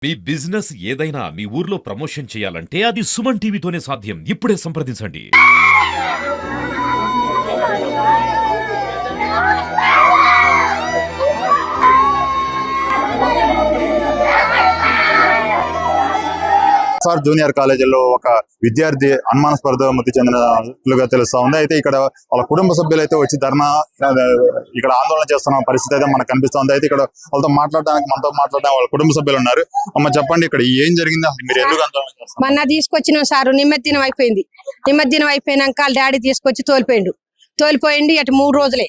మీ business ఏదైనా మీ ఊర్లో promotion చేయాలంటే అది సుమన్ టీవీతోనే సాధ్యం. ఇప్పుడే సంప్రదించండి. ఎస్ఆర్ జూనియర్ కాలేజీలో ఒక విద్యార్థి అనుమానాస్పద మృతి చెందినట్లుగా తెలుస్తా ఉంది. అయితే ఇక్కడ వాళ్ళ కుటుంబ సభ్యులు అయితే వచ్చి ధర్నా ఇక్కడ ఆందోళన చేస్తున్న పరిస్థితి అయితే మనకు కనిపిస్తుంది. అయితే ఇక్కడ మనతో మాట్లాడడానికి వాళ్ళ కుటుంబ సభ్యులు ఉన్నారు. అమ్మ చెప్పండి, ఇక్కడ ఏం జరిగింది, మీరు ఎందుకు ఆందోళన చేస్తున్నారు? మొన్న తీసుకొచ్చిన సారు నిమజ్జనం అయిపోయింది. నిమజ్జనం అయిపోయినాక వాళ్ళ డాడీ తీసుకొచ్చి తోలిపోయింది. అటు 3 రోజులే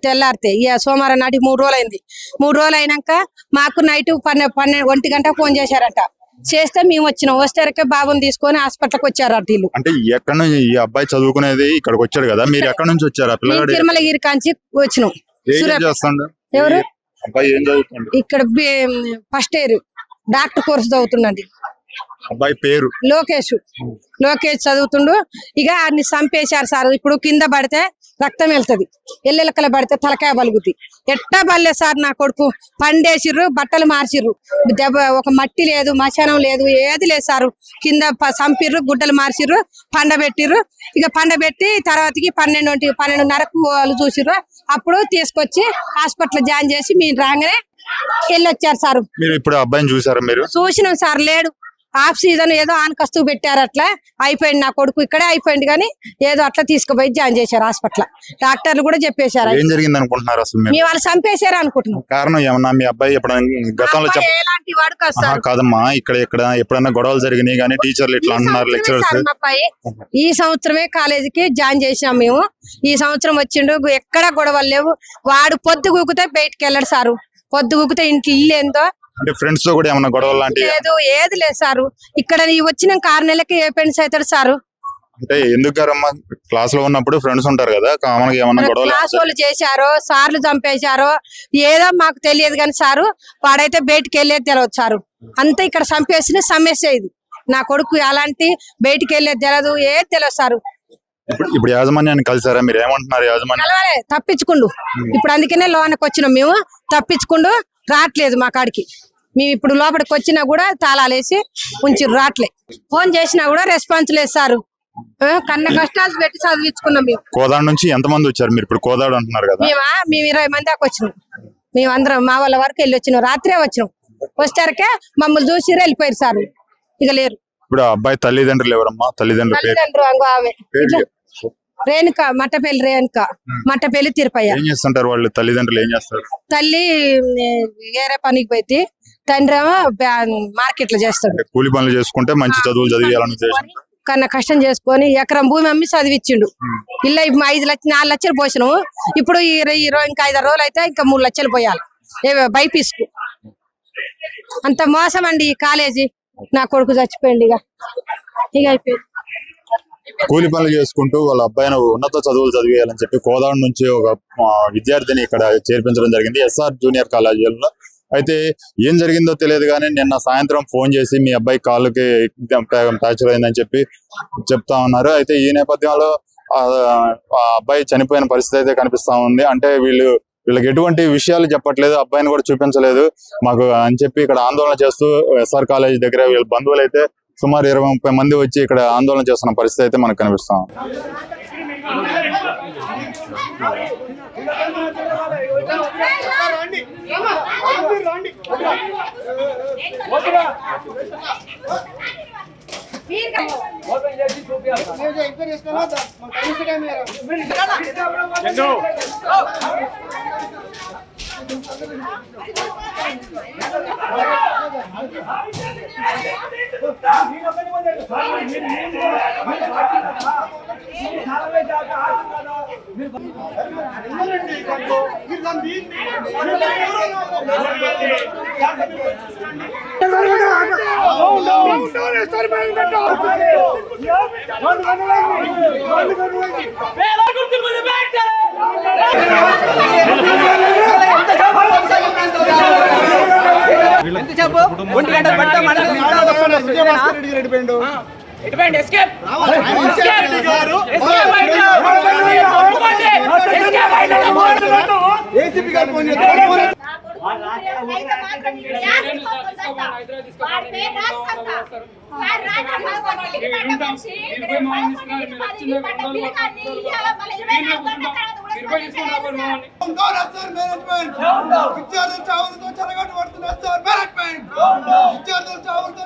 తెల్లారితే ఇక సోమవారం నాటికి 3 రోజులు అయింది. 3 రోజులు అయినాక మాకు నైట్ 1 గంట ఫోన్ చేశారంట. చేస్తే మేము వచ్చినాం. వస్తే బాబుని తీసుకొని హాస్పిటల్కి వచ్చారు వీళ్ళు. అంటే ఎక్కడ నుంచి ఈ అబ్బాయి చదువుకునేది ఇక్కడికి వచ్చాడు కదా, మీరు ఎక్కడ నుంచి వచ్చారు? తిరుమలగిరి కాంచి వచ్చినాం. ఎవరు ఇక్కడ ఫస్ట్ ఇయర్ డాక్టర్ కోర్స్ చదువుతుండండి. అబ్బాయి పేరు లోకేష్ చదువుతుండు. ఇక అన్ని చంపేశారు సార్. ఇప్పుడు కింద పడితే రక్తం వెళ్తది, ఎల్లెలకల పడితే తలకాయ బలుగుతుంది. ఎట్టా బల్లే సార్ నా కొడుకు. పండేసిర్రు, బట్టలు మార్చిర్రు, ఒక మట్టి లేదు, మశానం లేదు, ఏది లేదు సారు. కింద చంపిర్రు, గుడ్డలు మార్చిర్రు, పండబెట్టిర్రు. ఇక పండబెట్టి తర్వాతకి 12:30కు వాళ్ళు చూసిర్రు. అప్పుడు తీసుకొచ్చి హాస్పిటల్ జాయిన్ చేసి మీరు రాగానే వెళ్ళొచ్చారు సార్. మీరు ఇప్పుడు అబ్బాయిని చూసారా? మీరు చూసినాం సార్. లేడు, ఆఫ్ సీజన్ ఏదో ఆనకస్తూ పెట్టారు. అట్లా అయిపోయింది. నా కొడుకు ఇక్కడే అయిపోయింది, కానీ ఏదో అట్లా తీసుకుపోయి జాయిన్ చేశారు హాస్పిటల్. డాక్టర్లు కూడా చెప్పేశారు. ఏం జరిగింది అనుకుంటున్నారు అసలు? మీ వాళ్ళు చంపేశారు అనుకుంటున్నాం. కారణం ఏమన్నా? మీ అబ్బాయి గతంలో ఎలాంటి వాడు కాదు కాదమ్మా, ఇక్కడ ఎప్పుడైనా గొడవలు జరిగినాయి కానీ టీచర్లు ఇట్లా అంటున్నారు, లెక్చరర్స్. ఈ సంవత్సరమే కాలేజీకి జాయిన్ చేసినాం మేము. ఈ సంవత్సరం వచ్చిండు, ఎక్కడ గొడవలు లేవు. వాడు పొద్దు కూకుతే బయటకు వెళ్ళాడు సారు. పొద్దు కూకుతే ఇంట్లో ఇల్లు ఏందో. అంటే ఫ్రెండ్స్ తో కూడా ఏమన్నా గొడవలు లాంటివి? లేదు, ఏది లేదు సారు. ఇక్కడ వచ్చిన 6 నెలలకి ఏ ఫ్రెండ్స్ అవుతాడు సారు? అంటే ఎందుకు గారమ్మా, క్లాస్ లో ఉన్నప్పుడు ఫ్రెండ్స్ ఉంటారు కదా, కామన్ గా ఏమన్నా గొడవలు? క్లాస్ వాళ్ళు చేశారో, సార్లు చంపేశారో ఏదో మాకు తెలియదు కానీ సారు, వాడైతే బయటికి వెళ్ళేది తెలియదు సారు. అంతా ఇక్కడ చంపేసిన సమస్య ఇది. నా కొడుకు అలాంటి బయటికి వెళ్ళేది తెలియదు, ఏది తెలియదు సారు. ఇప్పుడు యాజమాన్యాన్ని కలిసారా? మీరు ఏమంటున్నారు? యాజమాన్యం తప్పించుకుండు. ఇప్పుడు అందుకనే లోనకి వచ్చినాం మేము. తప్పించుకుండు రావట్లేదు మా కాడికి. మేము ఇప్పుడు లోపలికి వచ్చినా కూడా తాళాలేసి ఉంచిరు, రావట్లే. ఫోన్ చేసినా కూడా రెస్పాన్స్ లేదు సారు. కన్న కష్టాలు పెట్టి చదివించుకున్నాం మేము. కోదాడు నుంచి ఎంత మంది వచ్చారు? మీరు ఇప్పుడు కోదాడు అంటున్నారు కదా. మేము 20 మంది దాకా వచ్చినాం. మేము అందరం మా వాళ్ళ వరకు వెళ్ళి వచ్చినాం. రాత్రే వచ్చినాం. వస్తారకే మమ్మల్ని చూసి వెళ్ళిపోయారు సారు. ఇక లేరు. ఇప్పుడు అబ్బాయి తల్లిదండ్రులు ఎవరమ్మా? తల్లిదండ్రులు ఆమె రేణుక, మట్టపల్లి రేణుక, మట్టపల్లి తిరుపయ్య. ఏం చేస్తుంటారు వాళ్ళు? తల్లిదండ్రులు ఏం చేస్తారు? తల్లి ఏరే పనికి పోయి, తండ్రి ఏమో మార్కెట్ లో చేస్తాడు. కూలి పనులు చేసుకుంటే మంచి చదువులు చదివేయాలని కన్నా కష్టం చేసుకొని ఎకరం భూమి అమ్మి చదివిచ్చిండు. ఇలా 4 లక్షలు పోసినాము. ఇప్పుడు ఇంకా 5 రోజులు అయితే ఇంకా 3 లక్షలు పోయాలి బైపీస్కు. అంత మోసం అండి ఈ కాలేజీ. నా కొడుకు చచ్చిపోయింది. ఇక అయిపోయింది. కూలి పనులు చేసుకుంటూ వాళ్ళ అబ్బాయిని ఉన్నత చదువులు చదివేయాలని చెప్పి కోదాడు నుంచి ఒక విద్యార్థిని ఇక్కడ చేర్పించడం జరిగింది ఎస్ఆర్ జూనియర్ కాలేజీలో. అయితే ఏం జరిగిందో తెలియదు కానీ నిన్న సాయంత్రం ఫోన్ చేసి మీ అబ్బాయి కాళ్ళకి ఫ్రాక్చర్ అయిందని చెప్పి చెప్తా ఉన్నారు. అయితే ఈ నేపథ్యంలో ఆ అబ్బాయి చనిపోయిన పరిస్థితి అయితే కనిపిస్తా ఉంది. అంటే వీళ్ళకి ఎటువంటి విషయాలు చెప్పట్లేదు, అబ్బాయిని కూడా చూపించలేదు మాకు అని చెప్పి ఇక్కడ ఆందోళన చేస్తూ ఎస్ఆర్ కాలేజీ దగ్గర వీళ్ళ బంధువులు అయితే సుమారు 20-30 మంది వచ్చి ఇక్కడ ఆందోళన చేస్తున్న పరిస్థితి అయితే మనకు కనిపిస్తాం. విద్యార్థుల చావులతో చెలగొట్టబడుతున్న సార్ మేనేజ్మెంట్ విద్యార్థుల చావులతో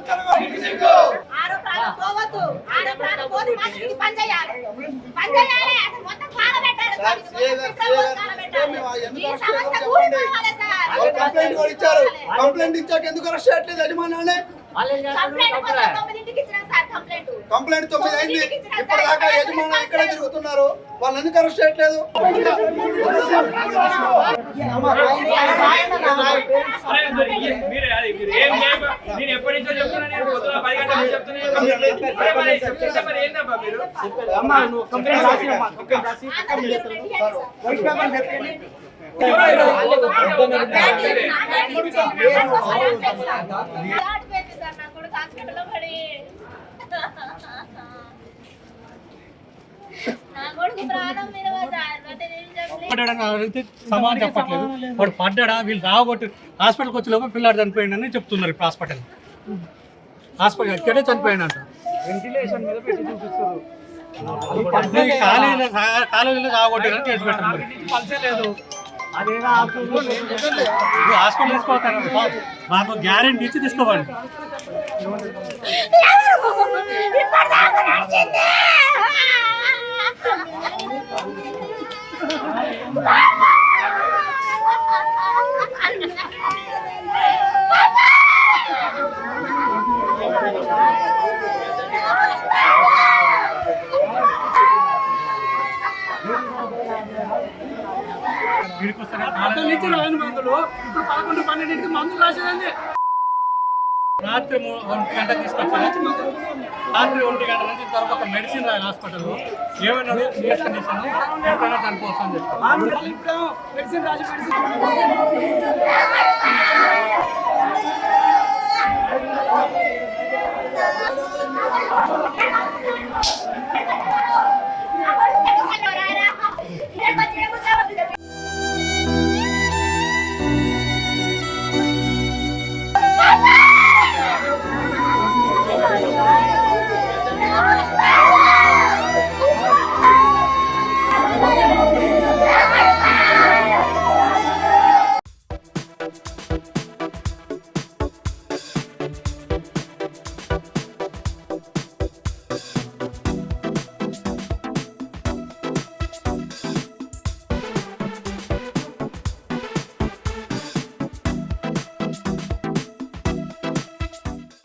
కంప్లైంట్ కూడా ఇచ్చారు. కంప్లైంట్ ఇచ్చాక ఎందుకు అరెస్ట్ చేయట్లేదు యజమానాన్ని? కంప్లైంట్ 9 అయింది, ఇప్పటిదాకా యజమాని ఇక్కడే తిరుగుతున్నారు. వాళ్ళు ఎందుకు అరెస్ట్ చేయట్లేదు? సమానం చెప్పట్లేదు. వాడు పడ్డా వీళ్ళు రావగొట్టి హాస్పిటల్కి వచ్చే లోపల పిల్లాడు చనిపోయిందని చెప్తున్నారు. ఇప్పుడు హాస్పిటల్ ఇక్కడే చనిపోయిందంట. వెంటిలేషన్ మీద పెట్టి చూపిస్తారు. కాలేజీలో రావగొట్టారని కేసు పెట్టారు. హాస్పిటల్ తీసుకోవాలి, మాకు గ్యారెంటీ ఇచ్చి తీసుకోవాలి. నుంచి రాని మందులు ఇప్పుడు 11-12 మందులు రాసేదండి. రాత్రి 1 గంటకు తీసుకొచ్చాను. రాత్రి 1 గంట నుంచి తర్వాత ఒక మెడిసిన్ రాయాలి హాస్పిటల్లో. ఏమన్నాడు సీరియస్ కండిషన్, ఎప్పుడైనా చనిపోవచ్చు అని చెప్పి మెడిసిన్ రాసి